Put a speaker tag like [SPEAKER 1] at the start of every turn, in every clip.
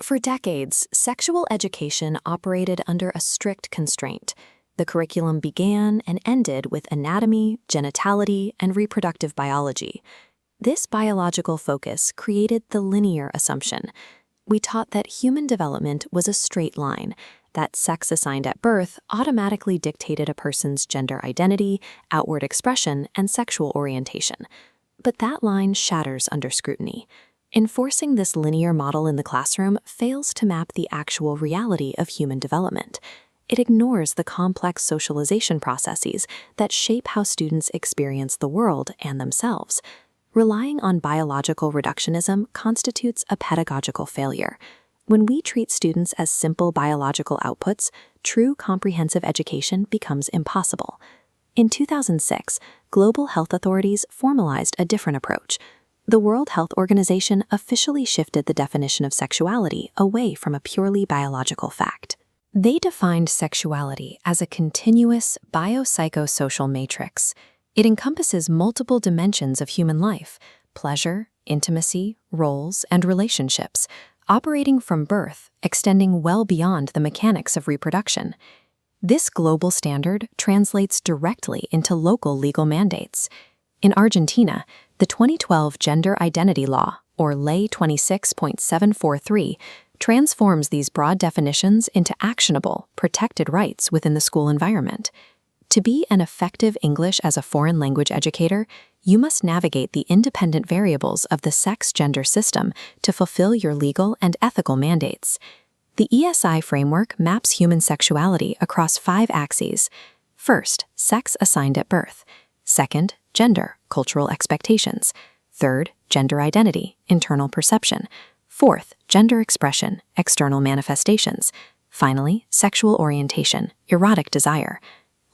[SPEAKER 1] For decades, sexual education operated under a strict constraint. The curriculum began and ended with anatomy, genitality, and reproductive biology. This biological focus created the linear assumption. We taught that human development was a straight line, that sex assigned at birth automatically dictated a person's gender identity, outward expression, and sexual orientation. But that line shatters under scrutiny. Enforcing this linear model in the classroom fails to map the actual reality of human development. It ignores the complex socialization processes that shape how students experience the world and themselves. Relying on biological reductionism constitutes a pedagogical failure. When we treat students as simple biological outputs, true comprehensive education becomes impossible. In 2006, global health authorities formalized a different approach. The World Health Organization officially shifted the definition of sexuality away from a purely biological fact. They defined sexuality as a continuous biopsychosocial matrix. It encompasses multiple dimensions of human life: pleasure, intimacy, roles, and relationships, operating from birth, extending well beyond the mechanics of reproduction. This global standard translates directly into local legal mandates. In Argentina, the 2012 Gender Identity Law, or Ley 26.743, transforms these broad definitions into actionable, protected rights within the school environment. To be an effective English as a foreign language educator, you must navigate the independent variables of the sex-gender system to fulfill your legal and ethical mandates. The ESI framework maps human sexuality across 5 axes. First, sex assigned at birth. Second, gender, cultural expectations. Third, gender identity, internal perception. Fourth, gender expression, external manifestations. Finally, sexual orientation, erotic desire.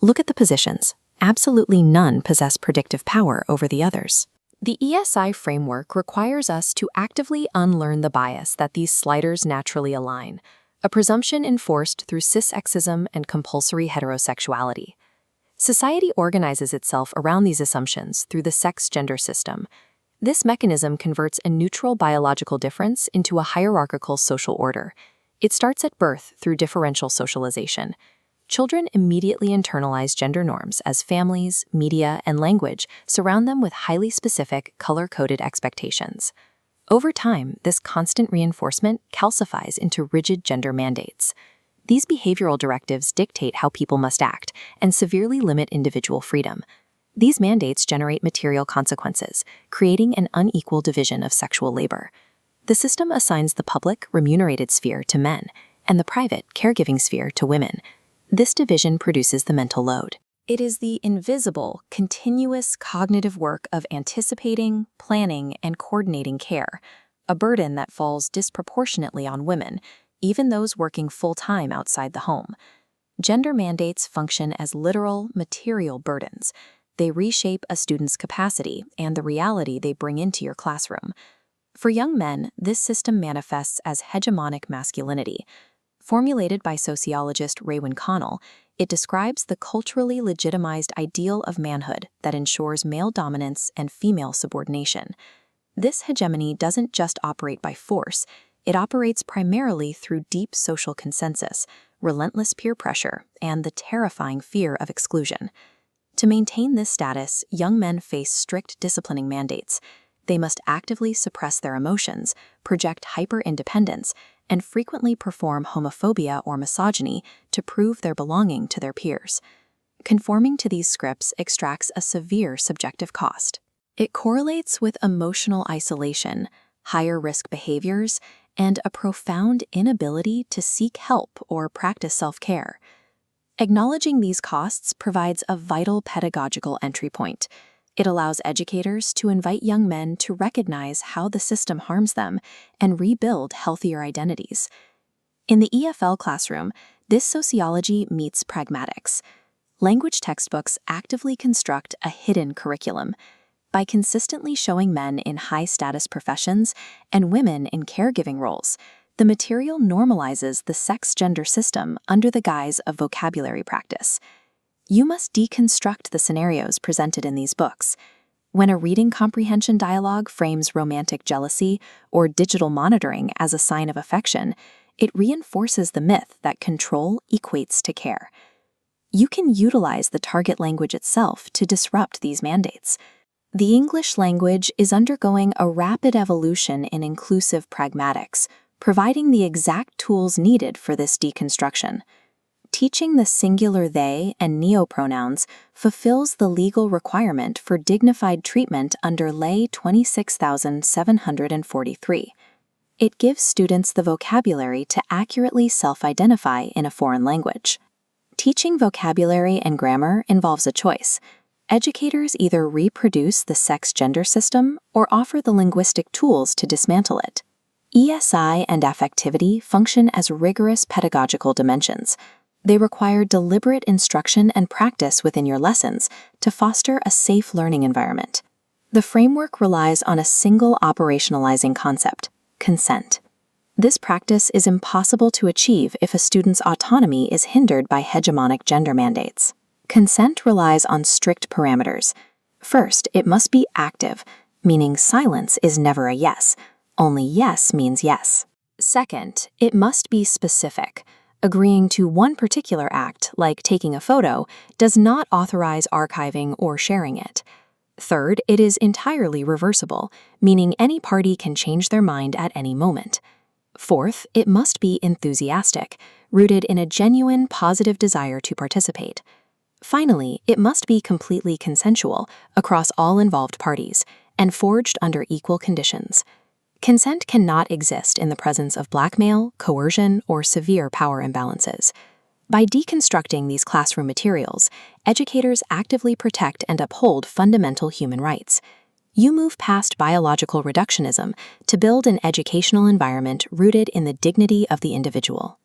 [SPEAKER 1] Look at the positions. Absolutely none possess predictive power over the others. The ESI framework requires us to actively unlearn the bias that these sliders naturally align, a presumption enforced through cis-sexism and compulsory heterosexuality. Society organizes itself around these assumptions through the sex-gender system. This mechanism converts a neutral biological difference into a hierarchical social order. It starts at birth through differential socialization. Children immediately internalize gender norms as families, media, and language surround them with highly specific, color-coded expectations. Over time, this constant reinforcement calcifies into rigid gender mandates. These behavioral directives dictate how people must act and severely limit individual freedom. These mandates generate material consequences, creating an unequal division of sexual labor. The system assigns the public, remunerated sphere to men and the private, caregiving sphere to women. This division produces the mental load. It is the invisible, continuous cognitive work of anticipating, planning, and coordinating care, a burden that falls disproportionately on women, even those working full-time outside the home. Gender mandates function as literal, material burdens. They reshape a student's capacity and the reality they bring into your classroom. For young men, this system manifests as hegemonic masculinity. Formulated by sociologist Raewyn Connell, it describes the culturally legitimized ideal of manhood that ensures male dominance and female subordination. This hegemony doesn't just operate by force, it operates primarily through deep social consensus, relentless peer pressure, and the terrifying fear of exclusion. To maintain this status, young men face strict disciplining mandates. They must actively suppress their emotions, project hyper-independence, and frequently perform homophobia or misogyny to prove their belonging to their peers. Conforming to these scripts extracts a severe subjective cost. It correlates with emotional isolation, higher risk behaviors, and a profound inability to seek help or practice self-care. Acknowledging these costs provides a vital pedagogical entry point. It allows educators to invite young men to recognize how the system harms them and rebuild healthier identities. In the EFL Classroom, this sociology meets pragmatics. Language textbooks actively construct a hidden curriculum. By consistently showing men in high-status professions and women in caregiving roles, the material normalizes the sex-gender system under the guise of vocabulary practice. You must deconstruct the scenarios presented in these books. When a reading comprehension dialogue frames romantic jealousy or digital monitoring as a sign of affection, it reinforces the myth that control equates to care. You can utilize the target language itself to disrupt these mandates. The English language is undergoing a rapid evolution in inclusive pragmatics, providing the exact tools needed for this deconstruction. Teaching the singular they and neopronouns fulfills the legal requirement for dignified treatment under Lay 26,743. It gives students the vocabulary to accurately self-identify in a foreign language. Teaching vocabulary and grammar involves a choice. Educators either reproduce the sex-gender system or offer the linguistic tools to dismantle it. ESI and affectivity function as rigorous pedagogical dimensions. They require deliberate instruction and practice within your lessons to foster a safe learning environment. The framework relies on a single operationalizing concept: consent. This practice is impossible to achieve if a student's autonomy is hindered by hegemonic gender mandates. Consent relies on strict parameters. First, it must be active, meaning silence is never a yes. Only yes means yes. Second, it must be specific. Agreeing to one particular act, like taking a photo, does not authorize archiving or sharing it. Third, it is entirely reversible, meaning any party can change their mind at any moment. Fourth, it must be enthusiastic, rooted in a genuine, positive desire to participate. Finally, it must be completely consensual across all involved parties and forged under equal conditions. Consent cannot exist in the presence of blackmail, coercion, or severe power imbalances. By deconstructing these classroom materials, educators actively protect and uphold fundamental human rights. You move past biological reductionism to build an educational environment rooted in the dignity of the individual.